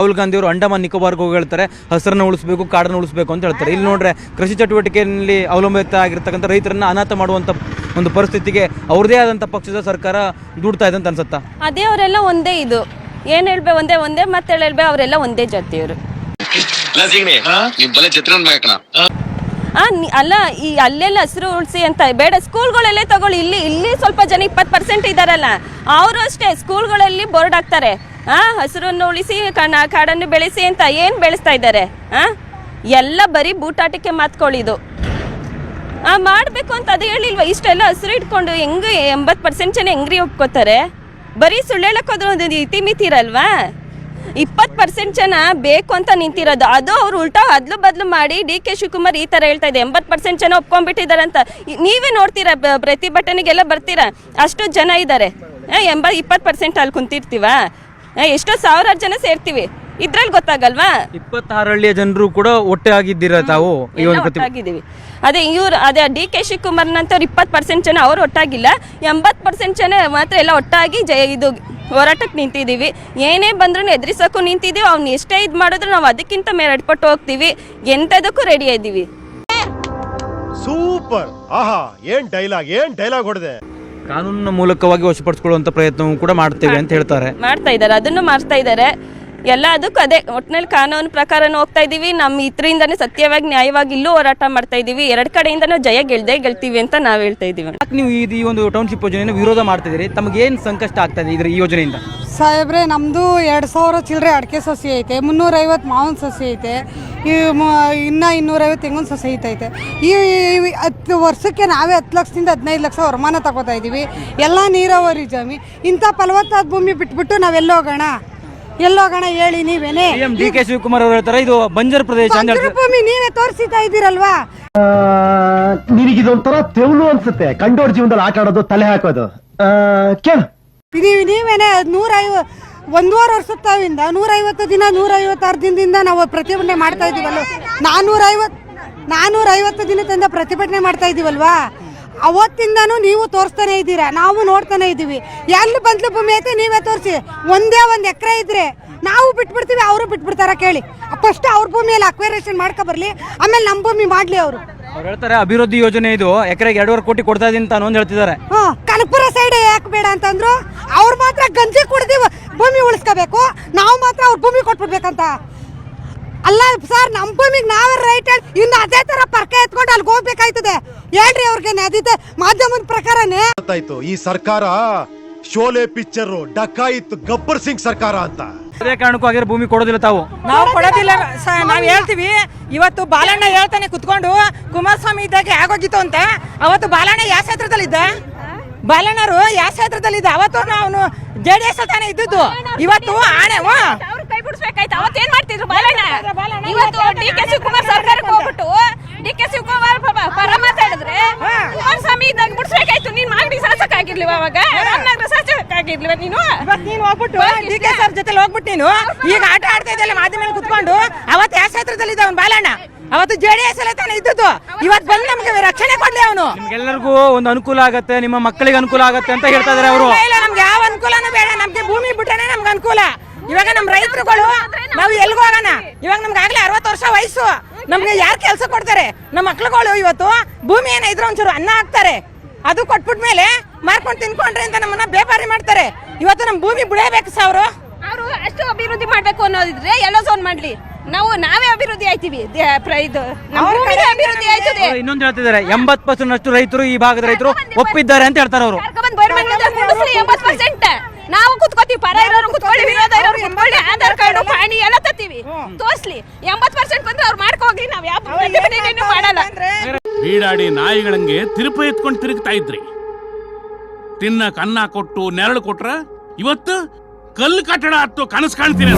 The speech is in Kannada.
ರಾಹುಲ್ ಗಾಂಧಿ ಅವರು ಅಂಡಮಾನ್ ನಿಕೋಬಾರ್ಗೆ ಹೋಗಿ ಹೇಳ್ತಾರೆ ಹಸಿರನ್ನು ಉಳಿಸಬೇಕು, ಕಾಡನ್ನು ಉಳಿಸಬೇಕು ಅಂತ ಹೇಳ್ತಾರೆ. ಇಲ್ಲಿ ನೋಡ್ರೆ ಕೃಷಿ ಚಟುವಟಿಕೆಯಲ್ಲಿ ಅವಲಂಬಿತ ಆಗಿರ್ತಕ್ಕಂಥ ರೈತರನ್ನ ಅನಾಥ ಮಾಡುವಂತ ಒಂದು ಪರಿಸ್ಥಿತಿಗೆ ಅವ್ರದೇ ಆದಂತ ಪಕ್ಷದ ಸರ್ಕಾರ ದುಡ್ತಾ ಇದೆ ಅಂತ ಅನ್ಸುತ್ತಾ? ಅದೇ ಅವರೆಲ್ಲ ಒಂದೇ ಇದು ಏನ್ ಹೇಳ್ಬೇ ಒಂದೇ ಮತ್ತೆ ಹೇಳ್ಬೇ ಅವರೆಲ್ಲ ಒಂದೇ ಜಾತಿಯವರು. ಅಲ್ಲ ಈ ಅಲ್ಲೆಲ್ಲ ಹಸಿರು ಉಳಿಸಿ ಅಂತ ಬೇಡ, ಸ್ಕೂಲ್ಗಳಲ್ಲೇ ತಗೊಳ್ಳಿ. ಇಲ್ಲಿ ಸ್ವಲ್ಪ ಜನ 20% ಇದಾರಲ್ಲ, ಅವರು ಅಷ್ಟೇ ಸ್ಕೂಲ್ಗಳಲ್ಲಿ ಬೋರ್ಡ್ ಹಾಕ್ತಾರೆ, ಹಸಿರನ್ನು ಉಳಿಸಿ ಕಾಡನ್ನು ಬೆಳೆಸಿ ಅಂತ. ಏನ್ ಬೆಳೆಸ್ತಾ ಇದ್ದಾರೆ? ಎಲ್ಲ ಬರೀ ಬೂಟಾಟಕ್ಕೆ ಮಾತ್ಕೊಳ್ಳಿದು. ಮಾಡ್ಬೇಕು ಅಂತ ಅದು ಹೇಳಿಲ್ವಾ? ಇಷ್ಟೆಲ್ಲ ಹಸಿರು ಇಟ್ಕೊಂಡು ಹೆಂಗ 80% ಜನ ಹೆಂಗ್ರಿ ಒಪ್ಕೋತಾರೆ? ಬರೀ ಸುಳ್ಳು ಹೇಳಕ್ ಹೋದ್ರೆ ಒಂದು ಇತಿಮಿತಿ ಇರಲ್ವಾ? 20% ಜನ ಬೇಕು ಅಂತ ನಿಂತಿರೋದು, ಅದು ಅವ್ರು ಉಲ್ಟಾ ಅದ್ಲು ಬದ್ಲು ಮಾಡಿ DK ಶಿವಕುಮಾರ್ ಈ ತರ ಹೇಳ್ತಾ ಇದೆ 80% ಜನ ಒಪ್ಕೊಂಡ್ಬಿಟ್ಟಿದ್ದಾರೆ ಅಂತ. ನೀವೇ ನೋಡ್ತೀರಾ, ಪ್ರತಿಭಟನೆಗೆಲ್ಲ ಬರ್ತೀರಾ, ಅಷ್ಟು ಜನ ಇದ್ದಾರೆ. 20% ಅಲ್ಲಿ ಕುಂತಿರ್ತೀವ? ಎಷ್ಟೋ ಸಾವಿರಾರು ಜನ ಸೇರ್ತೀವಿ, ಇದ್ರಲ್ಲಿ ಗೊತ್ತಾಗಲ್ವಾ? 26 ಹಳ್ಳಿಯ ಜನರು ಕೂಡ ಒಟ್ಟೆ ಆಗಿದ್ದೀರಾ ತಾವು? ಒಟ್ಟಾಗಿದ್ದೀವಿ. ಅದೇ DK ಶಿವಕುಮಾರ್ ನಂತವ್ರು 20% ಜನ ಅವ್ರು ಒಟ್ಟಾಗಿಲ್ಲ, 80% ಜನ ಮಾತ್ರ ಎಲ್ಲ ಒಟ್ಟಾಗಿ ಇದು ಹೋರಾಟಕ್ಕೆ ನಿಂತಿದ್ದೀವಿ. ಏನೇ ಬಂದ್ರೂ ಎದುರಿಸೋಕ್ಕೂ ನಿಂತಿದ್ದೀವಿ. ಅವ್ನು ಎಷ್ಟೇ ಇದು ಮಾಡಿದ್ರು ನಾವು ಅದಕ್ಕಿಂತ ಮೇಲೆ ಅಡ್ಪಟ್ಟು ಹೋಗ್ತೀವಿ, ಎಂಥದಕ್ಕೂ ರೆಡಿ ಇದ್ದೀವಿ. ಸೂಪರ್! ಆಹಾ, ಏನ್ ಡೈಲಾಗ್ ಹೊಡೆದೆ. ಕಾನೂನಿನ ಮೂಲಕವಾಗಿ ವಶಪಡಿಸಿಕೊಳ್ಳುವಂತ ಪ್ರಯತ್ನವೂ ಕೂಡ ಮಾಡ್ತೇವೆ ಅಂತ ಹೇಳ್ತಾರೆ. ಮಾಡ್ತಾ ಇದ್ದಾರೆ, ಅದನ್ನು ಮಾಡ್ತಾ ಇದ್ದಾರೆ. ಎಲ್ಲ ಅದಕ್ಕೂ ಅದೇ ಒಟ್ಟಿನಲ್ಲಿ ಕಾನೂನು ಪ್ರಕಾರನೂ ಹೋಗ್ತಾ ಇದೀವಿ. ನಮ್ಮ ಇದರಿಂದಾನೇ ಸತ್ಯವಾಗಿ ನ್ಯಾಯವಾಗಿ ಇಲ್ಲೂ ಹೋರಾಟ ಮಾಡ್ತಾ ಇದೀವಿ. ಎರಡು ಕಡೆಯಿಂದನೂ ಜಯ ಗೆಲ್ತೀವಿ ಅಂತ ನಾವು ಹೇಳ್ತಾ ಇದೀವಿ. ನೀವು ಈ ಒಂದು ಟೌನ್ಶಿಪ್ ಯೋಜನೆಯನ್ನು ವಿರೋಧ ಮಾಡ್ತಿದ್ದೀರಿ, ತಮಗೆ ಏನು ಸಂಕಷ್ಟ ಆಗ್ತಾ ಇದೆ ಈ ಯೋಜನೆಯಿಂದ? ಸಾಹೇಬ್ರೆ, ನಮ್ಮದು 2000 ಚಿಲ್ಲರೆ ಅಡಿಕೆ ಸಸಿ ಐತೆ, 350 ಮಾವಿನ ಸಸಿ ಐತೆ, ಇನ್ನು 250 ತೆಂಗಿನ ಸಸಿ ಐತೆ. ಈ 10 ವರ್ಷಕ್ಕೆ ನಾವೇ 10 ಲಕ್ಷದಿಂದ 15 ಲಕ್ಷ ವರಮಾನ ತಗೋತಾ ಇದ್ದೀವಿ. ಎಲ್ಲ ನೀರಾವರಿ ಜಮೀನು. ಇಂಥ ಫಲವತ್ತಾದ ಭೂಮಿ ಬಿಟ್ಬಿಟ್ಟು ನಾವೆಲ್ಲೋಗೋಣ ಹೇಳಿ ನೀವೇನೆ? DK ಶಿವಕುಮಾರ್ ಅವರು ಹೇಳ್ತಾರೆ ಇದು ಬಂಜರ್ ಪ್ರದೇಶ. ಭೂಮಿ ನೀವೇ ತೋರಿಸ್ತಾ ಇದ್ದೀರಲ್ವಾ? ನಿನಗಿದೊಂಥರ ತೆವಲು ಅನ್ಸುತ್ತೆ, ಕಂಡೋರ್ ಜೀವನದಲ್ಲಿ ಆಟ ಆಡೋದು, ತಲೆ ಹಾಕೋದು. ನೀವೇನೆ 1.5 ವರ್ಷದಿಂದ 150 ದಿನ 156 ದಿನದಿಂದ ನಾವು ಪ್ರತಿಭಟನೆ ಮಾಡ್ತಾ ಇದೀವಲ್ಲ. 450 ದಿನದಿಂದ ಪ್ರತಿಭಟನೆ ಮಾಡ್ತಾ ಇದೀವಲ್ವಾ? ಅವತ್ತಿಂದನೂ ನೀವು ತೋರಿಸ್ತಾನೆ ಇದ್ದೀರಾ, ನಾವು ನೋಡ್ತಾನೆ ಇದ್ದೀವಿ. ಎಲ್ಲಿ ಬಂದ್ಲು ಭೂಮಿ ಐತೆ ನೀವೇ ತೋರಿಸಿ. ಒಂದೇ 1 ಎಕರೆ ಇದ್ರೆ ನಾವು ಬಿಟ್ಬಿಡ್ತೀವಿ, ಅವರು ಬಿಟ್ಬಿಡ್ತಾರ? ಕೇಳಿ, ಫಸ್ಟ್ ಅವ್ರ ಭೂಮಿಯಲ್ಲಿ ಅಕ್ವೇರೇಷನ್ ಮಾಡ್ಕೊ ಬರ್ಲಿ, ಆಮೇಲೆ ನಮ್ಮ ಭೂಮಿ ಮಾಡ್ಲಿ. ಅವ್ರು ಹೇಳ್ತಾರೆ ಅಭಿವೃದ್ಧಿ ಯೋಜನೆ ಇದು, ಎಕರೆಗೆ 2.5 ಕೋಟಿ ಕೊಡ್ತಾ ಇದೀನಿ ಅಂತ ಅನ್ನೋದು ಹೇಳ್ತಿದ್ದಾರೆ. ಕನಕಪುರ ಸೈಡ್ ಯಾಕೆ ಬೇಡ ಅಂತಂದ್ರು? ಅವ್ರು ಮಾತ್ರ ಗಂಜಿ ಕುಡ್ದು ಭೂಮಿ ಉಳಿಸ್ಕೋಬೇಕು, ನಾವು ಮಾತ್ರ ಅವ್ರ ಭೂಮಿ ಕೊಟ್ಬಿಡ್ಬೇಕಂತ ಅಲ್ಲ ಸರ್. ನಮ್ಮ ಭೂಮಿಗೆ ನಾವೇ ರೈಟ್ ಹೇಳಿ ಇನ್ನು ಅದೇ ತರ ಪರ್ಕ ಎತ್ಕೊಂಡು ಅಲ್ಲಿಗೆ ಹೋಗ್ಬೇಕಾಯ್ತದೆ. ಹೇಳ್ರಿ ಅವ್ರಿಗೆ, ಅದಿದೆ ಮಾಧ್ಯಮದ ಪ್ರಕಾರನೇ. ಈ ಸರ್ಕಾರ ಶೋಲೆ ಪಿಕ್ಚರ್ ಡಕಾಯಿತ್ ಗಬ್ಬರ್ ಸಿಂಗ್ ಸರ್ಕಾರ ಅಂತ. ಅದೇ ಕಾರಣಕ್ಕೂ ಆಗಿರೋ ಭೂಮಿ ಕೊಡೋದಿಲ್ಲ ತಾವು? ನಾವು ಕೊಡೋದಿಲ್ಲ. ನಾವು ಹೇಳ್ತೀವಿ. ಇವತ್ತು ಬಾಲಣ್ಣ ಹೇಳ್ತಾನೆ ಕುತ್ಕೊಂಡು ಕುಮಾರಸ್ವಾಮಿ ಇದ್ದಾಗೆ ಆಗೋಗಿತ್ತು ಅಂತ. ಅವತ್ತು ಬಾಲಣ್ಣ ಯಾವ ಕ್ಷೇತ್ರದಲ್ಲಿದ್ದ? ಬಾಲಣ್ಣರು ಯಾವ ಕ್ಷೇತ್ರದಲ್ಲಿದ್ದ? ಅವತ್ತು ನಾವು JDS ತಾನೇ ಇದ್ದದ್ದು. ಇವತ್ತು ಆಣೆ ಕೈ ಬಿಡಿಸ್ಬೇಕಾಯ್ತು. ಅವತ್ತೇನ್ ಮಾಡ್ತಿದ್ರು ಬಾಲಣ್ಣ? ಇವತ್ತು DK ಶಿವಕುಮಾರ್ ಸರ್ಕಾರಕ್ಕೆ ಹೋಗ್ಬಿಟ್ಟು DK ಶಿವಕುಮಾರ್ ಪರ ಮಾತಾಡಿದ್ರೆ ಕುಮಾರಸ್ವಾಮಿ ಇದ್ದಾಗ ಬಿಡಿಸ್ಬೇಕಾಯ್ತು. ನೀನ್ ಮಾಗಡಿ ಶಾಸಕಾಗಿರ್ಲಿವ? ಅವಾಗ ರಾಮನಗರ ಶಾಸಕಾಗಿರ್ಲಿವ ನೀನು? ನೀನು ಹೋಗ್ಬಿಟ್ಟು DK ಸರ್ ಜೊತೆ ಹೋಗ್ಬಿಟ್ಟು ನೀನು ಈಗ ಆಟ ಆಡ್ತಾ ಇದ್ದಲ್ಲ ಮಾಧ್ಯಮ ಕುತ್ಕೊಂಡು. ಅವತ್ತು ಯಾವ ಕ್ಷೇತ್ರದಲ್ಲಿದ್ದ ಅವ್ನು ಬಾಲಣ್ಣ? ಅವತ್ತು JDS ಅಲ್ಲೇ ತಾನೇ ಇದ್ದದ್ದು. ಇವತ್ತು ಬಂದು ನಮ್ಗೆ ರಕ್ಷಣೆ ಕೊಡ್ಲಿ ಅವನು. ನಿಮ್ಗೆಲ್ಲರಿಗೂ ಒಂದು ಅನುಕೂಲ ಆಗತ್ತೆ, ನಿಮ್ಮ ಮಕ್ಕಳಿಗೆ ಅನುಕೂಲ ಆಗತ್ತೆ ಅಂತ ಹೇಳ್ತಾ ಇದಾರೆ ಅವರು. ನಮ್ಗೆ ಯಾವ ಅನುಕೂಲನೂ ಬೇಡ, ನಮ್ಗೆ ಭೂಮಿ ಬಿಟ್ಟನೆ ನಮ್ಗೆ ಅನುಕೂಲ. ಇವಾಗ ನಮ್ ರೈತರುಗಳು ನಾವು ಎಲ್ಗೂ ಹೋಗೋಣ? ಇವಾಗ ನಮ್ಗೆ ಆಗ್ಲೇ 60 ವರ್ಷ ವಯಸ್ಸು. ನಮ್ಗೆ ಯಾರು ಕೆಲಸ ಕೊಡ್ತಾರೆ? ನಮ್ಮ ಮಕ್ಳುಗಳು ಇವತ್ತು ಭೂಮಿ ಏನಿದ್ರು ಒಂಚೂರು ಅನ್ನ ಹಾಕ್ತಾರೆ, ಅದು ಕೊಟ್ಬಿಟ್ಮೇಲೆ ಮಾರ್ಕೊಂಡು ತಿನ್ಕೊಂಡ್ರೆ ಅಂತ ನಮ್ಮನ್ನ ಬೇಪಾರಿ ಮಾಡ್ತಾರೆ. ಇವತ್ತು ನಮ್ ಭೂಮಿ ಬಿಡಬೇಕು ಸಾವಿರ. ಅವರು ಅಷ್ಟು ಅಭಿವೃದ್ಧಿ ಮಾಡ್ಬೇಕು ಅನ್ನೋದಿದ್ರೆ ಎಲ್ಲ ಝೋನ್ ಮಾಡ್ಲಿ, ನಾವೇ ಅಭಿವೃದ್ಧಿ ಆಯ್ತೀವಿ. ಅಭಿವೃದ್ಧಿ ಆಯ್ತದೆ. ಇನ್ನೊಂದು ಹೇಳ್ತಿದ್ದಾರೆ 80% ರೈತರು, ಈ ಭಾಗದ ರೈತರು ಒಪ್ಪಿದ್ದಾರೆ ಅಂತ ಹೇಳ್ತಾರೆ ಅವರು. 80% ನಾವು ಕುತ್ಕೋತೀವಿ, ಪರ ಇರೋರು ಕುತ್ಕೊಳ್ಳಿ, ವಿರೋಧ ಇರೋರು ಕುತ್ಕೊಳ್ಳಿ, ಆಧಾರ್ ಕಾರ್ಡು ಪಾಣಿ ಎಲ್ಲ ತತ್ತೀವಿ, ತೋರ್ಸ್ಲಿ. 80% ಬಂದ್ರೆ ಅವ್ರು ಮಾಡ್ಕೋಗಿ ನಾವ್ ಯಾವ ಪ್ರತಿಭಟನೆಯನ್ನು ಮಾಡಲ್ಲ. ಬೀಡಾಡಿ ನಾಯಿಗಳಂಗೆ ತಿರುಪ ಎತ್ಕೊಂಡು ತಿರುಗ್ತಾ ಇದ್ರಿ. ತಿನ್ನಕ್ ಅನ್ನ ಕೊಟ್ಟು ನೆರಳು ಕೊಟ್ರ ಇವತ್ತು ಕಲ್ಲು ಕಟ್ಟಡ ಹತ್ತು ಕನಸು ಕಾಣ್ತೀನಿ.